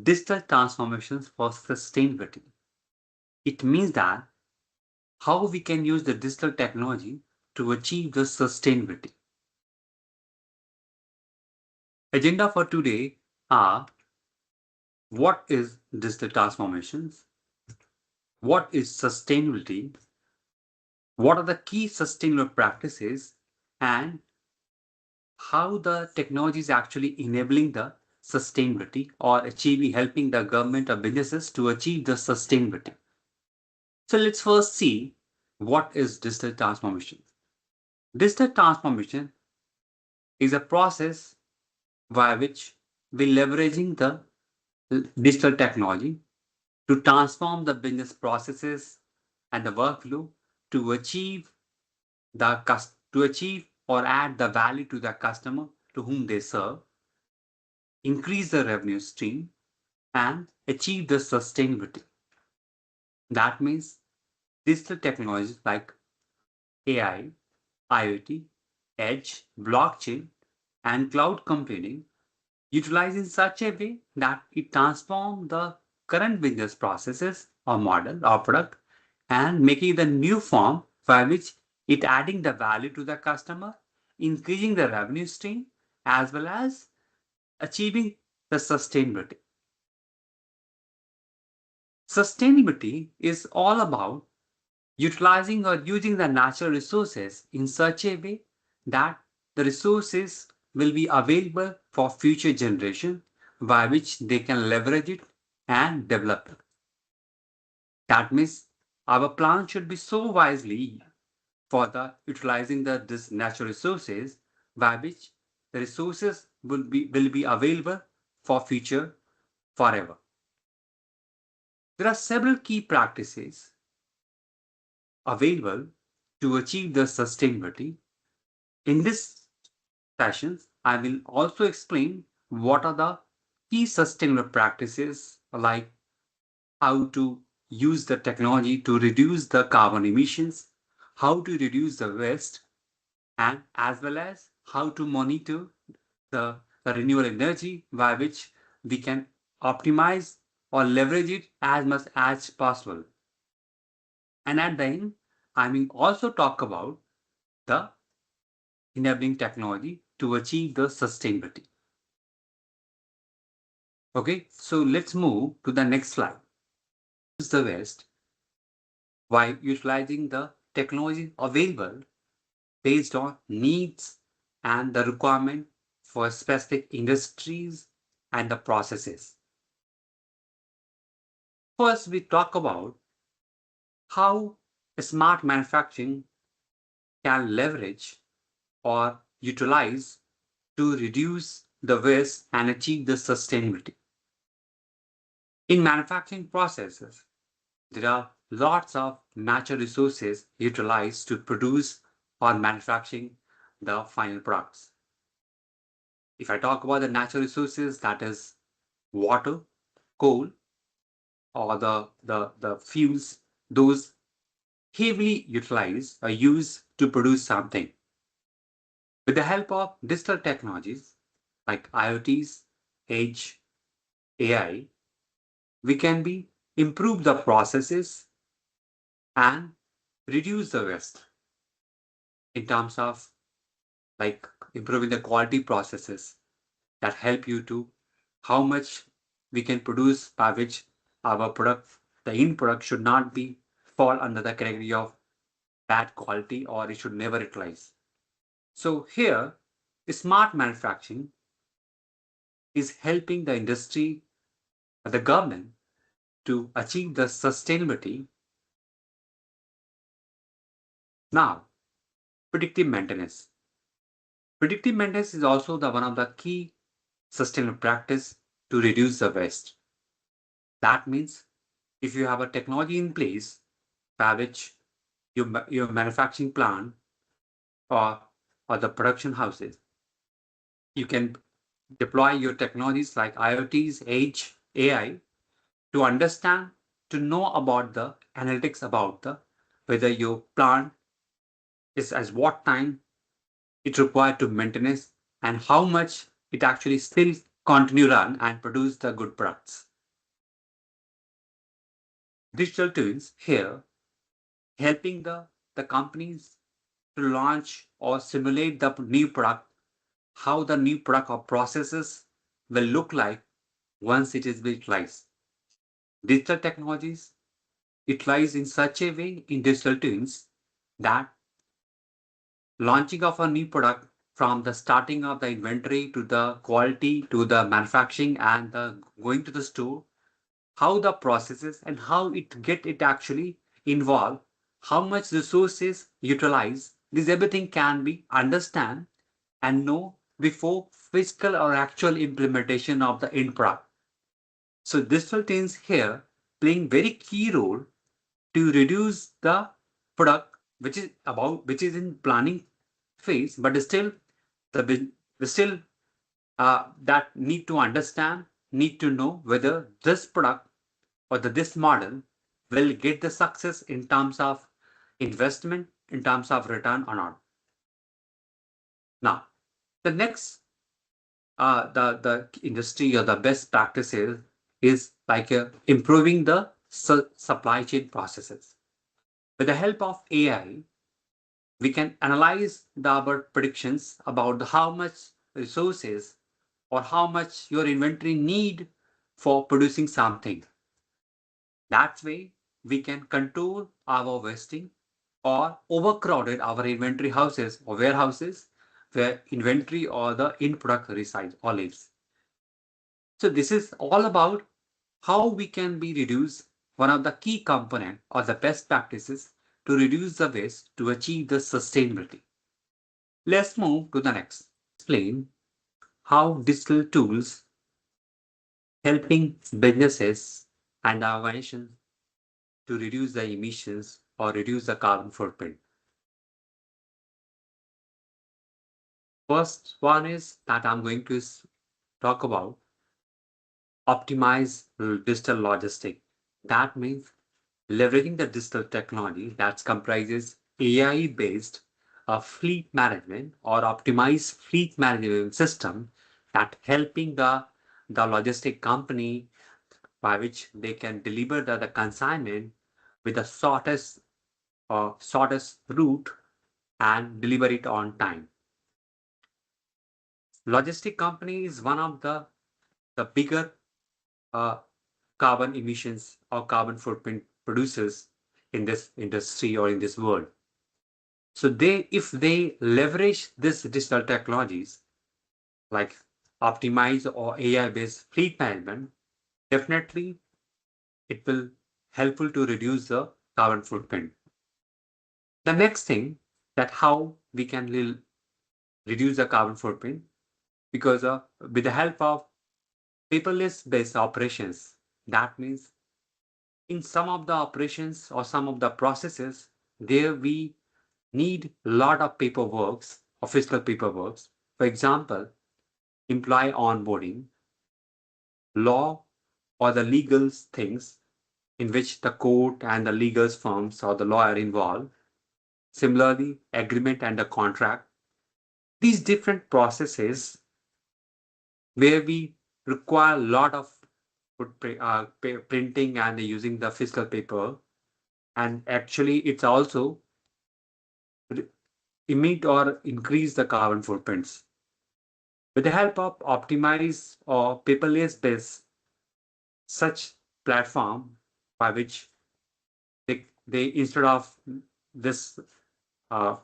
digital transformations for sustainability. It means that how we can use the digital technology to achieve the sustainability. Agenda for today are: what is digital transformations? What is sustainability? What are the key sustainable practices? And how the technology is actually enabling the sustainability or achieving, helping the government or businesses to achieve the sustainability. So let's first see what is digital transformation. Digital transformation is a process by which we're leveraging the digital technology to transform the business processes and the workflow to achieve to achieve or add the value to the customer to whom they serve, increase the revenue stream, and achieve the sustainability. That means digital technologies like AI, IoT, edge, blockchain, and cloud computing utilized in such a way that it transforms the current business processes or model or product and making the new form by which it adding the value to the customer, increasing the revenue stream, as well as achieving the sustainability. Sustainability is all about utilizing or using the natural resources in such a way that the resources will be available for future generation by which they can leverage it and develop it. That means our plan should be so wisely for the utilizing this natural resources by which the resources will be available for future forever. There are several key practices available to achieve the sustainability. In this sessions, I will also explain what are the key sustainable practices, like how to use the technology to reduce the carbon emissions, how to reduce the waste, and as well as how to monitor the renewable energy by which we can optimize or leverage it as much as possible. And at the end, I will also talk about the enabling technology to achieve the sustainability. Okay, so let's move to the next slide. Use the waste by utilizing the technology available based on needs and the requirement for specific industries and the processes. First, we talk about how smart manufacturing can leverage or utilize to reduce the waste and achieve the sustainability. In manufacturing processes, there are lots of natural resources utilized to produce or manufacturing the final products. If I talk about the natural resources, that is water, coal, or the fuels, those heavily utilized or used to produce something. With the help of digital technologies like IoTs, edge, AI, we can improve the processes and reduce the waste in terms of like improving the quality processes that help you to how much we can produce by which our product, the end product should not be fall under the category of bad quality or it should never utilize. So here, smart manufacturing is helping the industry, the government to achieve the sustainability. Now, predictive maintenance. Predictive maintenance is also the one of the key sustainable practice to reduce the waste. That means if you have a technology in place by which your manufacturing plant or, or the production houses, you can deploy your technologies like IoTs, edge, AI to understand, to know about the analytics about the whether your plant is as what time it required to maintenance and how much it actually still continue run and produce the good products. Digital twins here helping the companies to launch or simulate the new product, how the new product or processes will look like once it is utilized. Digital technologies utilized in such a way in digital twins that launching of a new product from the starting of the inventory to the quality to the manufacturing and the going to the store, how the processes and how it actually involve, how much resources utilize, this everything can be understand and know before physical or actual implementation of the end product. So digital twins here playing very key role to reduce the product which is in planning phase, but still the still that need to understand, need to know whether this product or this model will get the success in terms of investment, in terms of return or not. Now, the next the industry or the best practices is like improving the supply chain processes. With the help of AI, we can analyze our predictions about how much resources or how much your inventory need for producing something. That way, we can control our wasting or overcrowded our inventory houses or warehouses where inventory or the end product resides or lives. So this is all about how we can be reduce one of the key component or the best practices to reduce the waste to achieve the sustainability. Let's move to the next. Explain how digital tools helping businesses and organizations to reduce the emissions or reduce the carbon footprint. First one is that I'm going to talk about optimize digital logistic. That means leveraging the digital technology that comprises AI-based fleet management or optimized fleet management system that helping the logistic company by which they can deliver the consignment with the shortest route and deliver it on time. Logistic company is one of the bigger uh, carbon emissions or carbon footprint producers in this industry or in this world. So if they leverage this digital technologies like optimize or AI-based fleet management, definitely it will helpful to reduce the carbon footprint. The next thing that how we can reduce the carbon footprint because with the help of paperless based operations. That means in some of the operations or some of the processes, there we need a lot of paperworks or physical paperworks. For example, employee onboarding, law or the legal things in which the court and the legal firms or the lawyer involved. Similarly, agreement and the contract. These different processes where we require a lot of printing and using the physical paper. And actually, it's also emit or increase the carbon footprints. With the help of optimize or paperless based such platform by which they instead of this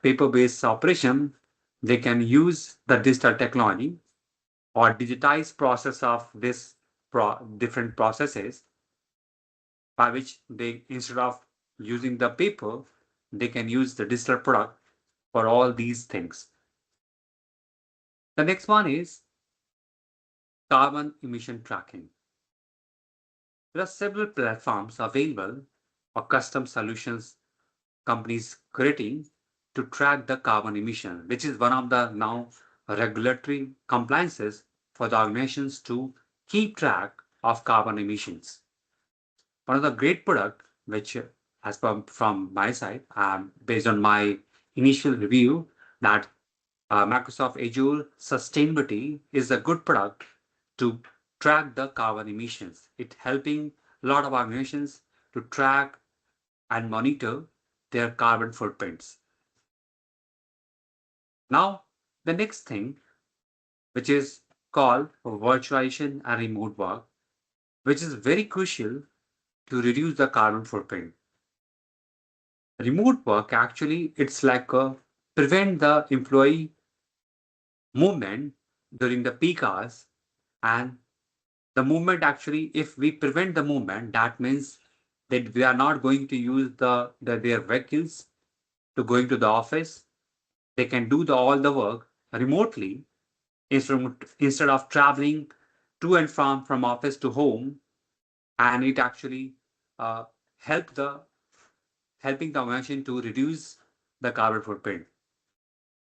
paper-based operation, they can use the digital technology or digitized process of this different processes by which they instead of using the paper, they can use the digital product for all these things. The next one is carbon emission tracking. There are several platforms available or custom solutions companies creating to track the carbon emission, which is one of the now regulatory compliances for the organizations to keep track of carbon emissions. One of the great product, which as from my side, based on my initial review, that Microsoft Azure Sustainability is a good product to track the carbon emissions. It helping a lot of organizations to track and monitor their carbon footprints. Now, the next thing, which is called virtualization and remote work, which is very crucial to reduce the carbon footprint. Remote work actually, it's like prevent the employee movement during the peak hours, and the movement actually, if we prevent the movement, that means that we are not going to use their vehicles to going to the office. They can do all the work remotely instead of traveling to and from office to home, and it actually uh, help the helping the organization to reduce the carbon footprint.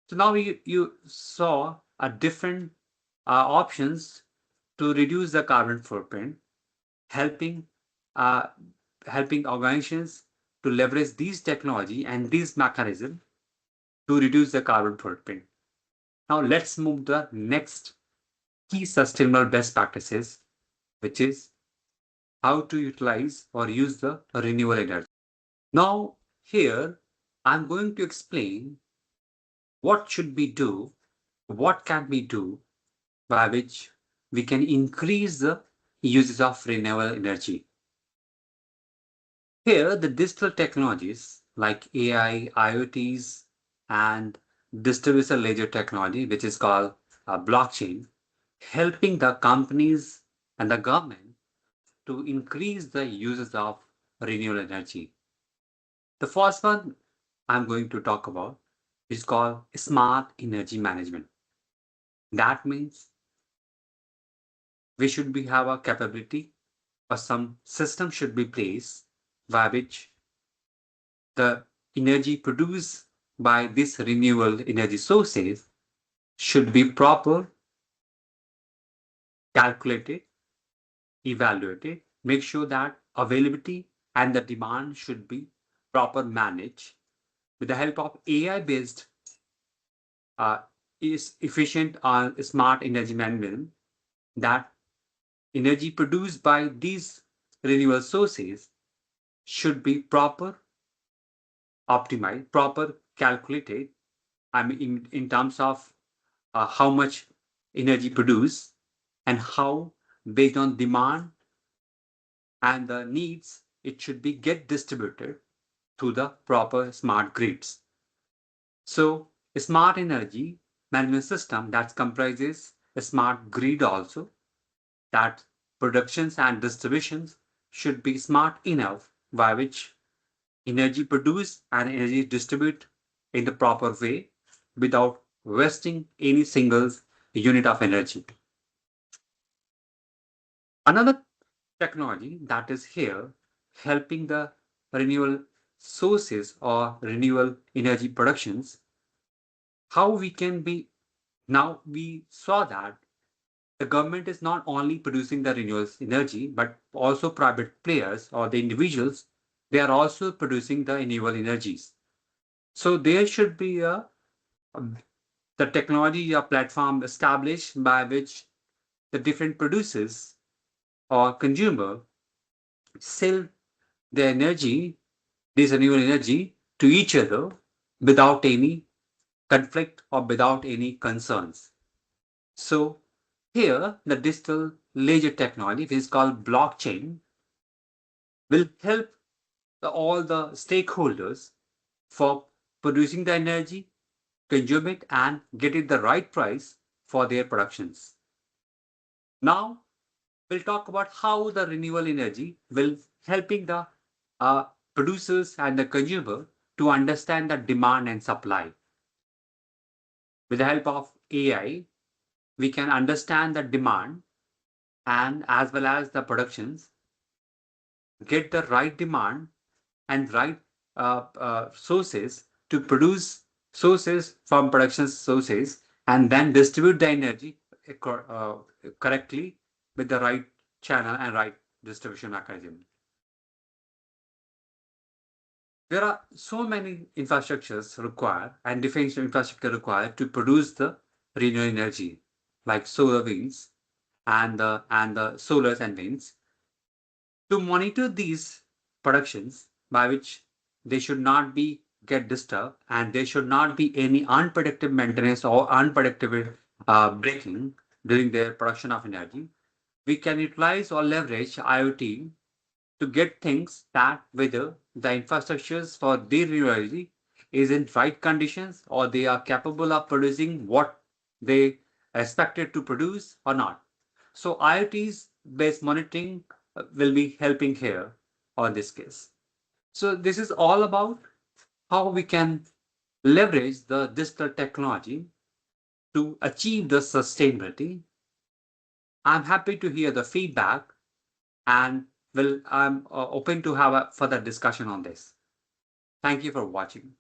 So now you saw a different options to reduce the carbon footprint, helping uh, helping organizations to leverage these technology and these mechanisms to reduce the carbon footprint. Now let's move to the next key sustainable best practices, which is how to utilize or use the renewable energy. Now here I'm going to explain what should we do, what can we do by which we can increase the uses of renewable energy. Here, the digital technologies like AI, IoTs, and distributed ledger technology, which is called blockchain, helping the companies and the government to increase the uses of renewable energy. The first one I'm going to talk about is called smart energy management. That means we should have a capability or some system should be placed by which the energy produced by these renewable energy sources should be proper, calculated, evaluated, make sure that availability and the demand should be proper managed with the help of AI-based uh, is efficient or smart energy management. That energy produced by these renewable sources should be proper, optimized, proper calculated. I mean, in terms of how much energy produced and how, based on demand and the needs, it should be get distributed to the proper smart grids. So a smart energy management system that comprises a smart grid also, that productions and distributions should be smart enough by which energy produced and energy distributed in the proper way without wasting any single unit of energy. Another technology that is here helping the renewable sources or renewable energy productions, how we can be now we saw that the government is not only producing the renewable energy, but also private players or the individuals, they are also producing the renewable energies. So there should be a the technology or platform established by which the different producers or consumer sell the energy, this renewable energy, to each other without any conflict or without any concerns. So here, the digital ledger technology, which is called blockchain, will help all the stakeholders for producing the energy, consume it, and get it the right price for their productions. Now, we'll talk about how the renewable energy will helping the uh, producers and the consumer to understand the demand and supply. With the help of AI, we can understand the demand and as well as the productions, get the right demand and right sources to produce sources from production sources and then distribute the energy correctly with the right channel and right distribution mechanism. There are so many infrastructures required and different infrastructure required to produce the renewable energy, like solar winds. and the solars and winds to monitor these productions by which they should not be get disturbed and there should not be any unpredictable maintenance or unpredictable breaking during their production of energy. We can utilize or leverage IoT to get things that whether the infrastructures for their renewability is in right conditions or they are capable of producing what they expected to produce or not. So IoT's based monitoring will be helping here on this case. So this is all about how we can leverage the digital technology to achieve the sustainability. I'm happy to hear the feedback and I'm open to have a further discussion on this. Thank you for watching.